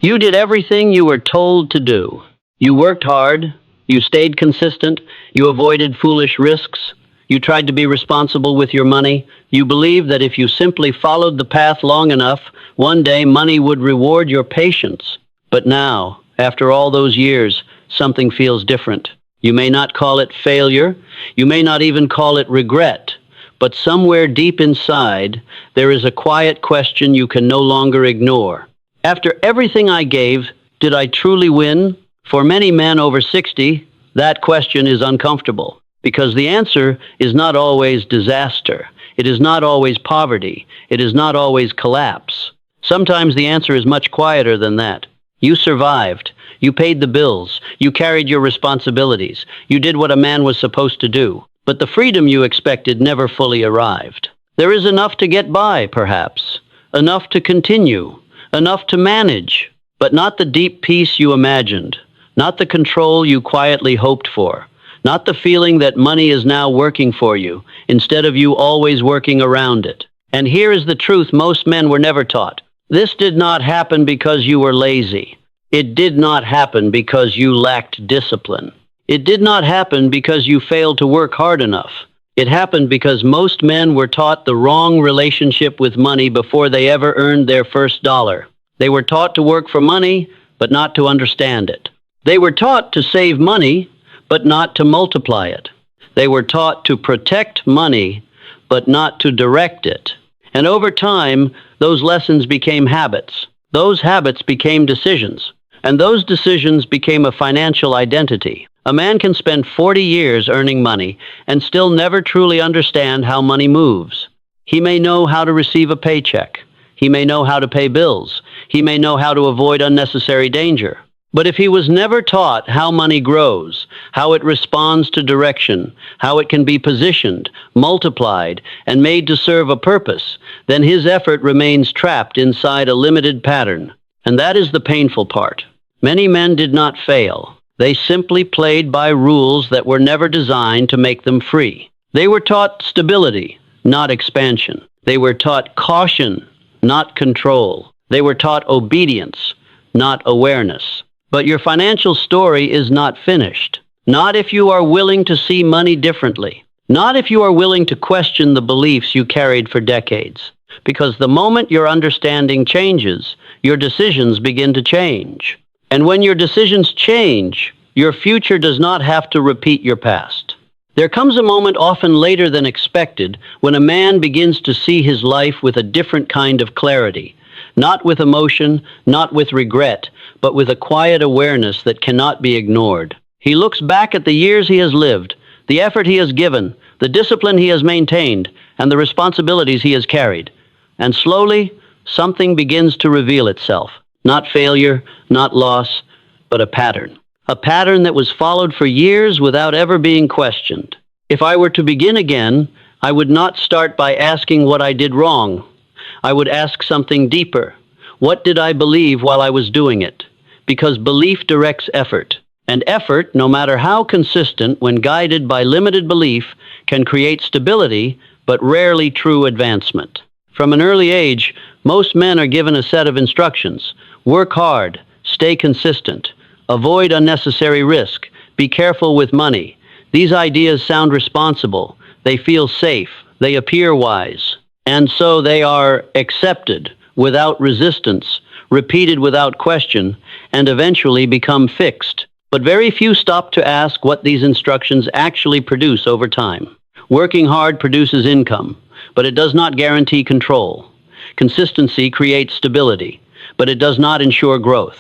You did everything you were told to do. You worked hard, you stayed consistent, you avoided foolish risks, you tried to be responsible with your money. You believed that if you simply followed the path long enough, one day money would reward your patience. But now, after all those years, something feels different. You may not call it failure, you may not even call it regret, but somewhere deep inside, there is a quiet question you can no longer ignore. After everything I gave, did I truly win? For many men over 60, that question is uncomfortable, because the answer is not always disaster. It is not always poverty. It is not always collapse. Sometimes the answer is much quieter than that. You survived. You paid the bills. You carried your responsibilities. You did what a man was supposed to do. But the freedom you expected never fully arrived. There is enough to get by, perhaps. Enough to continue. Enough to manage. But not the deep peace you imagined. Not the control you quietly hoped for. Not the feeling that money is now working for you, instead of you always working around it. And here is the truth most men were never taught. This did not happen because you were lazy. It did not happen because you lacked discipline. It did not happen because you failed to work hard enough. It happened because most men were taught the wrong relationship with money before they ever earned their first dollar. They were taught to work for money, but not to understand it. They were taught to save money, but not to multiply it. They were taught to protect money, but not to direct it. And over time, those lessons became habits. Those habits became decisions. And those decisions became a financial identity. A man can spend 40 years earning money and still never truly understand how money moves. He may know how to receive a paycheck. He may know how to pay bills. He may know how to avoid unnecessary danger. But if he was never taught how money grows, how it responds to direction, how it can be positioned, multiplied, and made to serve a purpose, then his effort remains trapped inside a limited pattern. And that is the painful part. Many men did not fail. They simply played by rules that were never designed to make them free. They were taught stability, not expansion. They were taught caution, not control. They were taught obedience, not awareness. But your financial story is not finished. Not if you are willing to see money differently. Not if you are willing to question the beliefs you carried for decades. Because the moment your understanding changes, your decisions begin to change. And when your decisions change, your future does not have to repeat your past. There comes a moment often later than expected when a man begins to see his life with a different kind of clarity. Not with emotion, not with regret, but with a quiet awareness that cannot be ignored. He looks back at the years he has lived, the effort he has given, the discipline he has maintained, and the responsibilities he has carried. And slowly, something begins to reveal itself. Not failure, not loss, but a pattern. A pattern that was followed for years without ever being questioned. If I were to begin again, I would not start by asking what I did wrong. I would ask something deeper. What did I believe while I was doing it? Because belief directs effort. And effort, no matter how consistent, when guided by limited belief, can create stability, but rarely true advancement. From an early age, most men are given a set of instructions. Work hard, stay consistent, avoid unnecessary risk, be careful with money. These ideas sound responsible. They feel safe. They appear wise. And so they are accepted without resistance, repeated without question, and eventually become fixed. But very few stop to ask what these instructions actually produce over time. Working hard produces income, but it does not guarantee control. Consistency creates stability, but it does not ensure growth.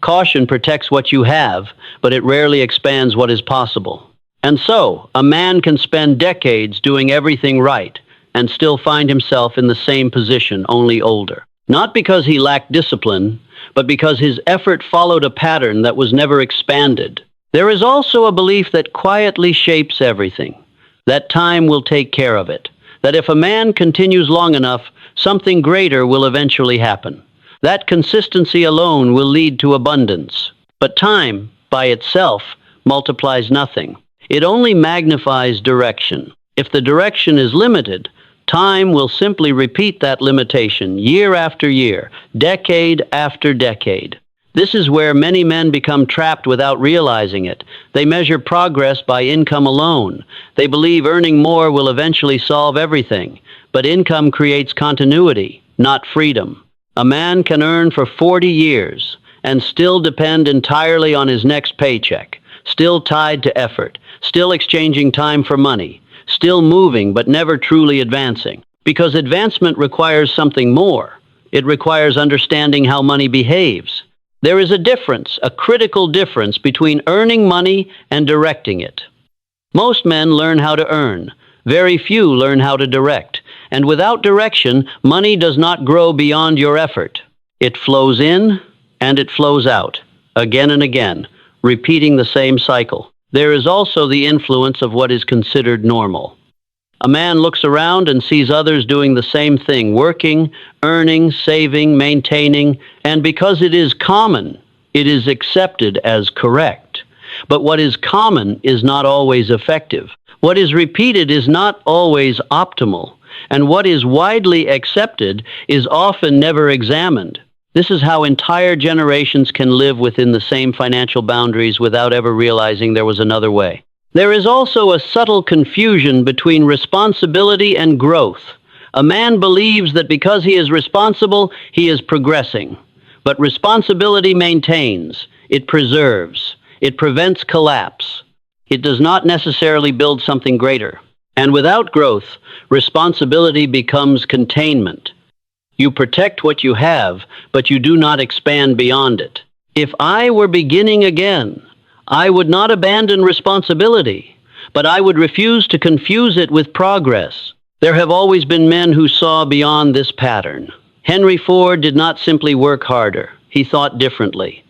Caution protects what you have, but it rarely expands what is possible. And so, a man can spend decades doing everything right and still find himself in the same position, only older. Not because he lacked discipline, but because his effort followed a pattern that was never expanded. There is also a belief that quietly shapes everything, that time will take care of it, that if a man continues long enough, something greater will eventually happen. That consistency alone will lead to abundance. But time, by itself, multiplies nothing. It only magnifies direction. If the direction is limited, time will simply repeat that limitation year after year, decade after decade. This is where many men become trapped without realizing it. They measure progress by income alone. They believe earning more will eventually solve everything. But income creates continuity, not freedom. A man can earn for 40 years and still depend entirely on his next paycheck, still tied to effort, still exchanging time for money, still moving but never truly advancing. Because advancement requires something more. It requires understanding how money behaves. There is a difference, a critical difference between earning money and directing it. Most men learn how to earn. Very few learn how to direct. And without direction, money does not grow beyond your effort. It flows in and it flows out, again and again, repeating the same cycle. There is also the influence of what is considered normal. A man looks around and sees others doing the same thing, working, earning, saving, maintaining, and because it is common, it is accepted as correct. But what is common is not always effective. What is repeated is not always optimal, and what is widely accepted is often never examined. This is how entire generations can live within the same financial boundaries without ever realizing there was another way. There is also a subtle confusion between responsibility and growth. A man believes that because he is responsible, he is progressing. But responsibility maintains, it preserves, it prevents collapse. It does not necessarily build something greater. And without growth, responsibility becomes containment. You protect what you have, but you do not expand beyond it. If I were beginning again, I would not abandon responsibility, but I would refuse to confuse it with progress. There have always been men who saw beyond this pattern. Henry Ford did not simply work harder. He thought differently.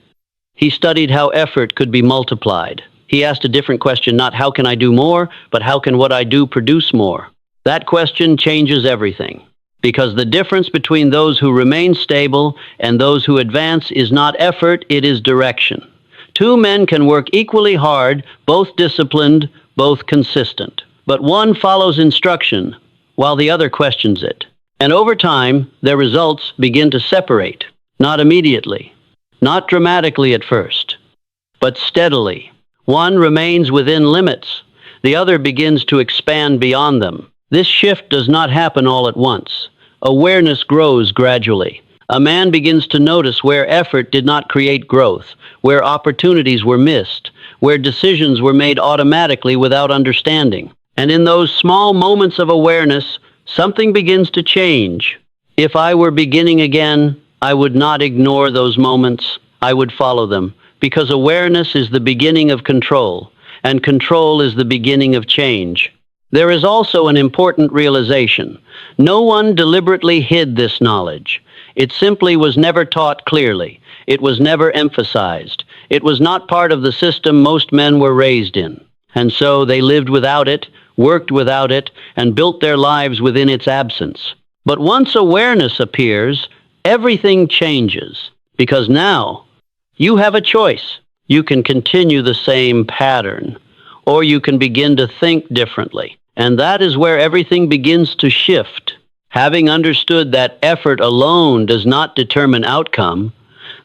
He studied how effort could be multiplied. He asked a different question, not how can I do more, but how can what I do produce more? That question changes everything, because the difference between those who remain stable and those who advance is not effort, it is direction. Two men can work equally hard, both disciplined, both consistent. But one follows instruction, while the other questions it. And over time, their results begin to separate, not immediately, not dramatically at first, but steadily. One remains within limits, the other begins to expand beyond them. This shift does not happen all at once. Awareness grows gradually. A man begins to notice where effort did not create growth, where opportunities were missed, where decisions were made automatically without understanding. And in those small moments of awareness, something begins to change. If I were beginning again, I would not ignore those moments. I would follow them, because awareness is the beginning of control, and control is the beginning of change. There is also an important realization. No one deliberately hid this knowledge. It simply was never taught clearly. It was never emphasized. It was not part of the system most men were raised in. And so they lived without it, worked without it, and built their lives within its absence. But once awareness appears, everything changes. Because now, you have a choice. You can continue the same pattern, or you can begin to think differently. And that is where everything begins to shift. Having understood that effort alone does not determine outcome,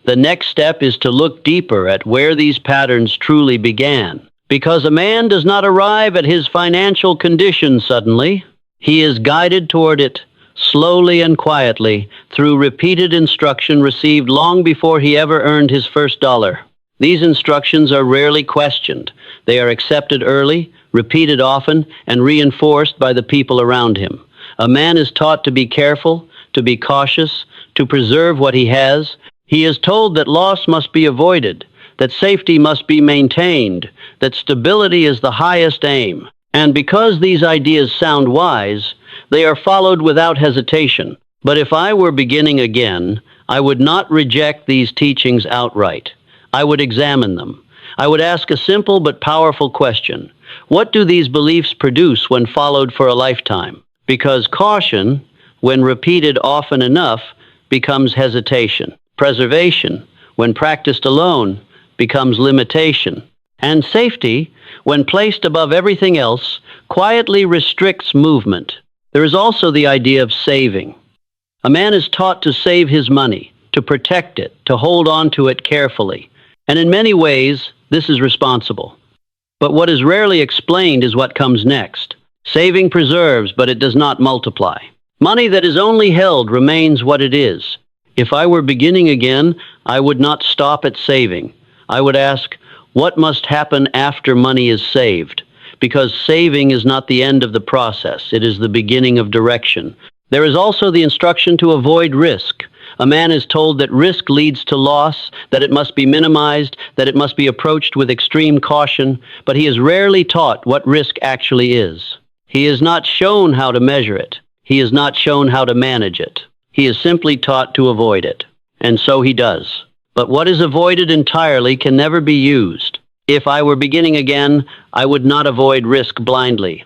the next step is to look deeper at where these patterns truly began. Because a man does not arrive at his financial condition suddenly. He is guided toward it slowly and quietly through repeated instruction received long before he ever earned his first dollar. These instructions are rarely questioned. They are accepted early, repeated often, and reinforced by the people around him. A man is taught to be careful, to be cautious, to preserve what he has. He is told that loss must be avoided, that safety must be maintained, that stability is the highest aim. And because these ideas sound wise, they are followed without hesitation. But if I were beginning again, I would not reject these teachings outright. I would examine them. I would ask a simple but powerful question. What do these beliefs produce when followed for a lifetime? Because caution, when repeated often enough, becomes hesitation. Preservation, when practiced alone, becomes limitation. And safety, when placed above everything else, quietly restricts movement. There is also the idea of saving. A man is taught to save his money, to protect it, to hold on to it carefully. And in many ways, this is responsible. But what is rarely explained is what comes next. Saving preserves, but it does not multiply. Money that is only held remains what it is. If I were beginning again, I would not stop at saving. I would ask, what must happen after money is saved? Because saving is not the end of the process, it is the beginning of direction. There is also the instruction to avoid risk. A man is told that risk leads to loss, that it must be minimized, that it must be approached with extreme caution, but he is rarely taught what risk actually is. He is not shown how to measure it. He is not shown how to manage it. He is simply taught to avoid it. And so he does. But what is avoided entirely can never be used. If I were beginning again, I would not avoid risk blindly.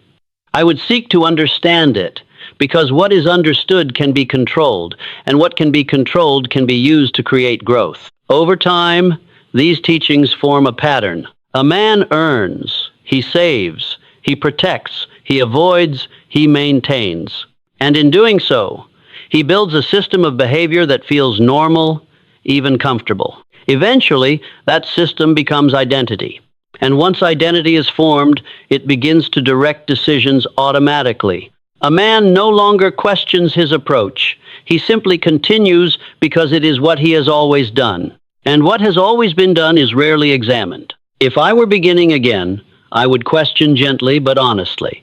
I would seek to understand it, because what is understood can be controlled, and what can be controlled can be used to create growth. Over time, these teachings form a pattern. A man earns, he saves, he protects, he avoids, he maintains. And in doing so, he builds a system of behavior that feels normal, even comfortable. Eventually, that system becomes identity. And once identity is formed, it begins to direct decisions automatically. A man no longer questions his approach. He simply continues because it is what he has always done. And what has always been done is rarely examined. If I were beginning again, I would question gently but honestly.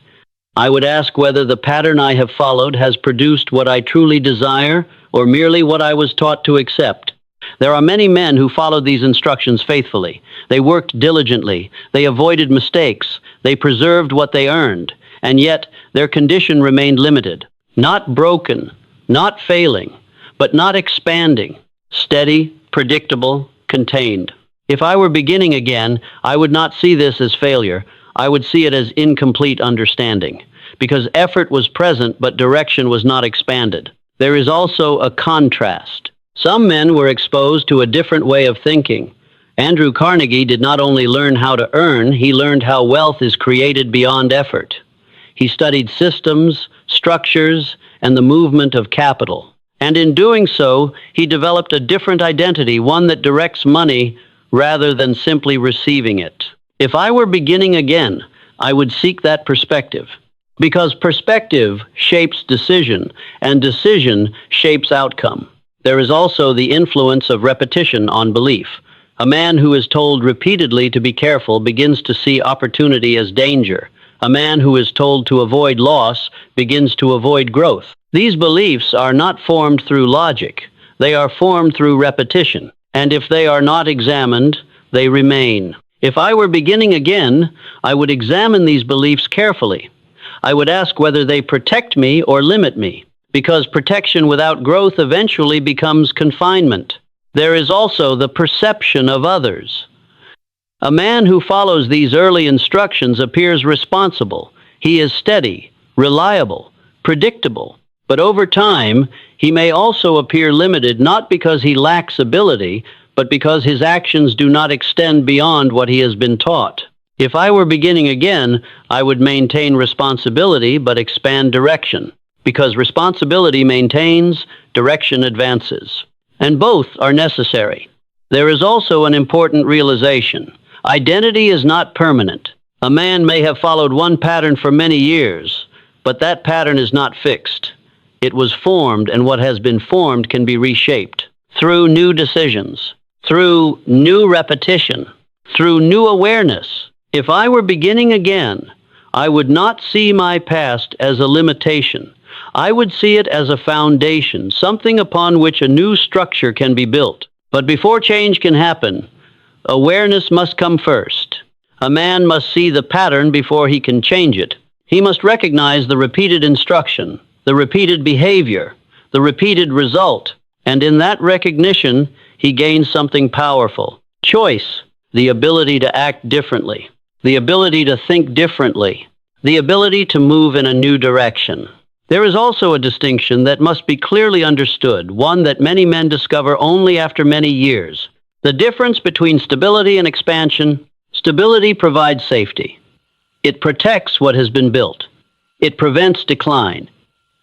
I would ask whether the pattern I have followed has produced what I truly desire or merely what I was taught to accept. There are many men who followed these instructions faithfully. They worked diligently. They avoided mistakes. They preserved what they earned. And yet, their condition remained limited. Not broken, not failing, but not expanding. Steady, predictable, contained. If I were beginning again, I would not see this as failure. I would see it as incomplete understanding. Because effort was present, but direction was not expanded. There is also a contrast. Some men were exposed to a different way of thinking. Andrew Carnegie did not only learn how to earn, he learned how wealth is created beyond effort. He studied systems, structures, and the movement of capital. And in doing so, he developed a different identity, one that directs money rather than simply receiving it. If I were beginning again, I would seek that perspective. Because perspective shapes decision, and decision shapes outcome. There is also the influence of repetition on belief. A man who is told repeatedly to be careful begins to see opportunity as danger. A man who is told to avoid loss begins to avoid growth. These beliefs are not formed through logic. They are formed through repetition. And if they are not examined, they remain. If I were beginning again, I would examine these beliefs carefully. I would ask whether they protect me or limit me, because protection without growth eventually becomes confinement. There is also the perception of others. A man who follows these early instructions appears responsible. He is steady, reliable, predictable. But over time, he may also appear limited, not because he lacks ability, but because his actions do not extend beyond what he has been taught. If I were beginning again, I would maintain responsibility but expand direction. Because responsibility maintains, direction advances. And both are necessary. There is also an important realization. Identity is not permanent. A man may have followed one pattern for many years, but that pattern is not fixed. It was formed, and what has been formed can be reshaped through new decisions, through new repetition, through new awareness. If I were beginning again, I would not see my past as a limitation. I would see it as a foundation, something upon which a new structure can be built. But before change can happen, awareness must come first. A man must see the pattern before he can change it. He must recognize the repeated instruction, the repeated behavior, the repeated result, and in that recognition, he gains something powerful. Choice, the ability to act differently, the ability to think differently, the ability to move in a new direction. There is also a distinction that must be clearly understood, one that many men discover only after many years. The difference between stability and expansion. Stability provides safety. It protects what has been built. It prevents decline.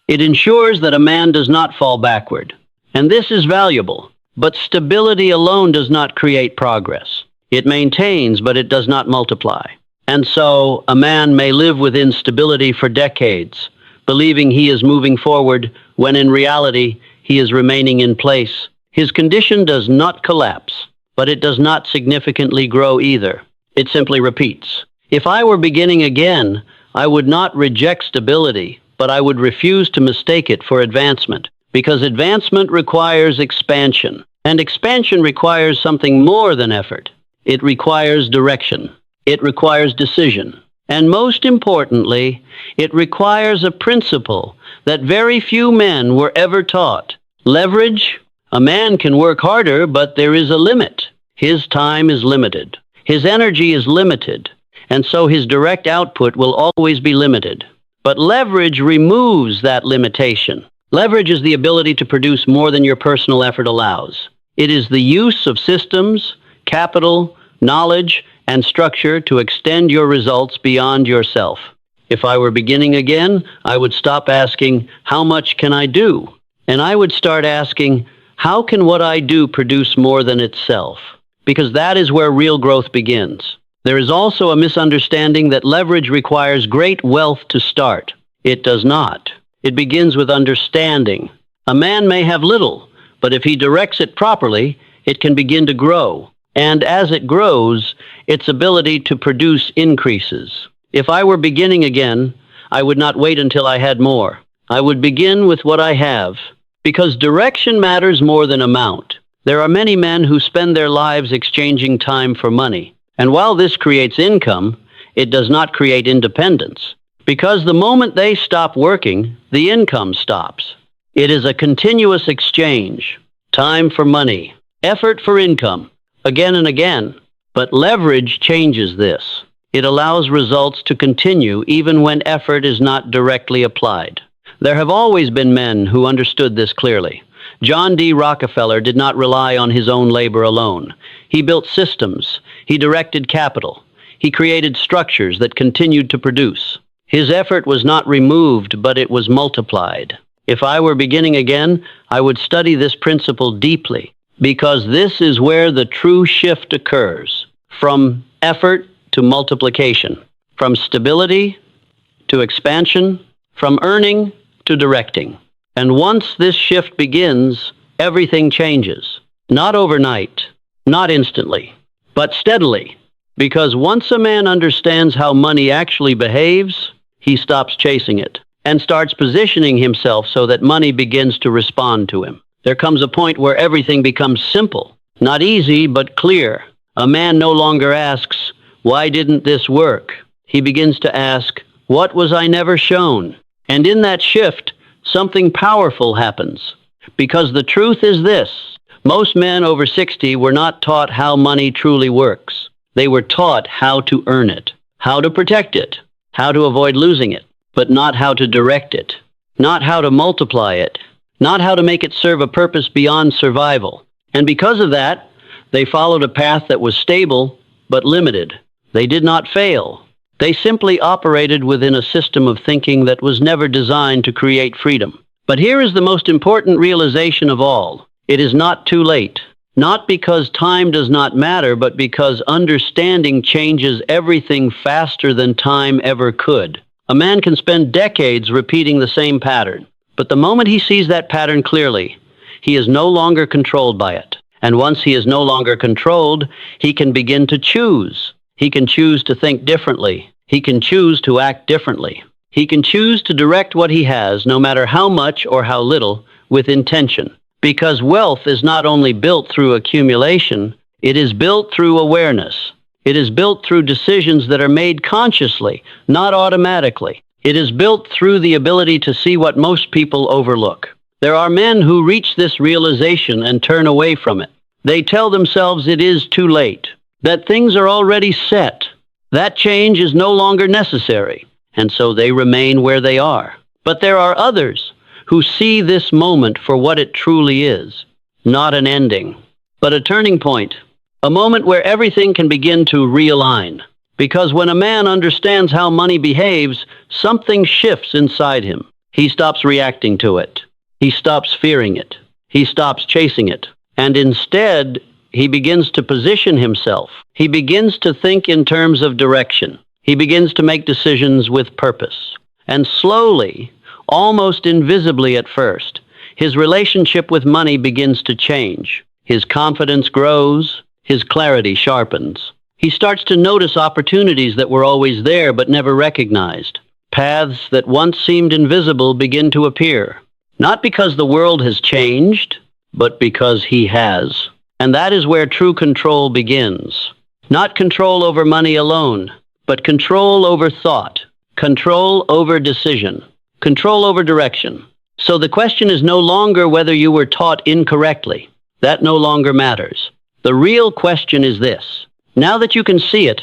It ensures that a man does not fall backward. And this is valuable. But stability alone does not create progress. It maintains, but it does not multiply. And so, a man may live with instability for decades, believing he is moving forward, when in reality, he is remaining in place. His condition does not collapse, but it does not significantly grow either. It simply repeats. If I were beginning again, I would not reject stability, but I would refuse to mistake it for advancement, because advancement requires expansion, and expansion requires something more than effort. It requires direction. It requires decision. And most importantly, it requires a principle that very few men were ever taught. Leverage. A man can work harder, but there is a limit. His time is limited. His energy is limited, and so his direct output will always be limited. But leverage removes that limitation. Leverage is the ability to produce more than your personal effort allows. It is the use of systems, capital, knowledge, and structure to extend your results beyond yourself. If I were beginning again, I would stop asking, how much can I do? And I would start asking, how can what I do produce more than itself? Because that is where real growth begins. There is also a misunderstanding that leverage requires great wealth to start. It does not. It begins with understanding. A man may have little, but if he directs it properly, it can begin to grow. And as it grows, its ability to produce increases. If I were beginning again, I would not wait until I had more. I would begin with what I have, because direction matters more than amount. There are many men who spend their lives exchanging time for money. And while this creates income, it does not create independence. Because the moment they stop working, the income stops. It is a continuous exchange. Time for money, effort for income, again and again. But leverage changes this. It allows results to continue even when effort is not directly applied. There have always been men who understood this clearly. John D. Rockefeller did not rely on his own labor alone. He built systems. He directed capital. He created structures that continued to produce. His effort was not removed, but it was multiplied. If I were beginning again, I would study this principle deeply, because this is where the true shift occurs, from effort to multiplication, from stability to expansion, from earning to directing. And once this shift begins, everything changes. Not overnight, not instantly, but steadily. Because once a man understands how money actually behaves, he stops chasing it and starts positioning himself so that money begins to respond to him. There comes a point where everything becomes simple, not easy, but clear. A man no longer asks, why didn't this work? He begins to ask, what was I never shown? And in that shift, something powerful happens. Because the truth is this: most men over 60 were not taught how money truly works. They were taught how to earn it, how to protect it, how to avoid losing it, but not how to direct it, not how to multiply it, not how to make it serve a purpose beyond survival. And because of that, they followed a path that was stable but limited. They did not fail. They simply operated within a system of thinking that was never designed to create freedom. But here is the most important realization of all. It is not too late. Not because time does not matter, but because understanding changes everything faster than time ever could. A man can spend decades repeating the same pattern, but the moment he sees that pattern clearly, he is no longer controlled by it. And once he is no longer controlled, he can begin to choose. He can choose to think differently. He can choose to act differently. He can choose to direct what he has, no matter how much or how little, with intention. Because wealth is not only built through accumulation, it is built through awareness. It is built through decisions that are made consciously, not automatically. It is built through the ability to see what most people overlook. There are men who reach this realization and turn away from it. They tell themselves it is too late, that things are already set, that change is no longer necessary, and so they remain where they are. But there are others who see this moment for what it truly is, not an ending, but a turning point, a moment where everything can begin to realign. Because when a man understands how money behaves, something shifts inside him. He stops reacting to it. He stops fearing it. He stops chasing it. And instead, he begins to position himself. He begins to think in terms of direction. He begins to make decisions with purpose. And slowly, almost invisibly at first, his relationship with money begins to change. His confidence grows, his clarity sharpens. He starts to notice opportunities that were always there but never recognized. Paths that once seemed invisible begin to appear. Not because the world has changed, but because he has. And that is where true control begins. Not control over money alone, but control over thought, control over decision, control over direction. So the question is no longer whether you were taught incorrectly. That no longer matters. The real question is this. Now that you can see it,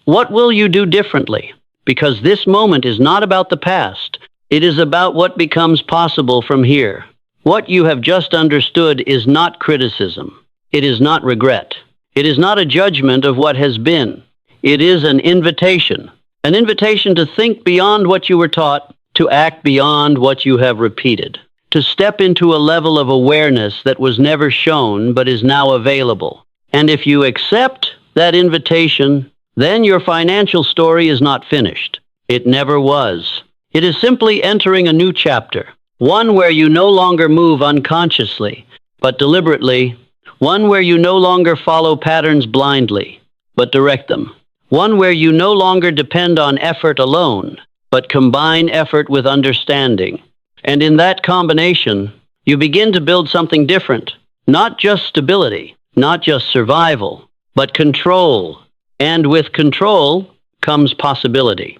what will you do differently? Because this moment is not about the past. It is about what becomes possible from here. What you have just understood is not criticism. It is not regret. It is not a judgment of what has been. It is an invitation to think beyond what you were taught, to act beyond what you have repeated, to step into a level of awareness that was never shown but is now available. And if you accept that invitation, then your financial story is not finished. It never was. It is simply entering a new chapter, one where you no longer move unconsciously, but deliberately, one where you no longer follow patterns blindly, but direct them, one where you no longer depend on effort alone, but combine effort with understanding. And in that combination, you begin to build something different, not just stability, not just survival, but control. And with control comes possibility.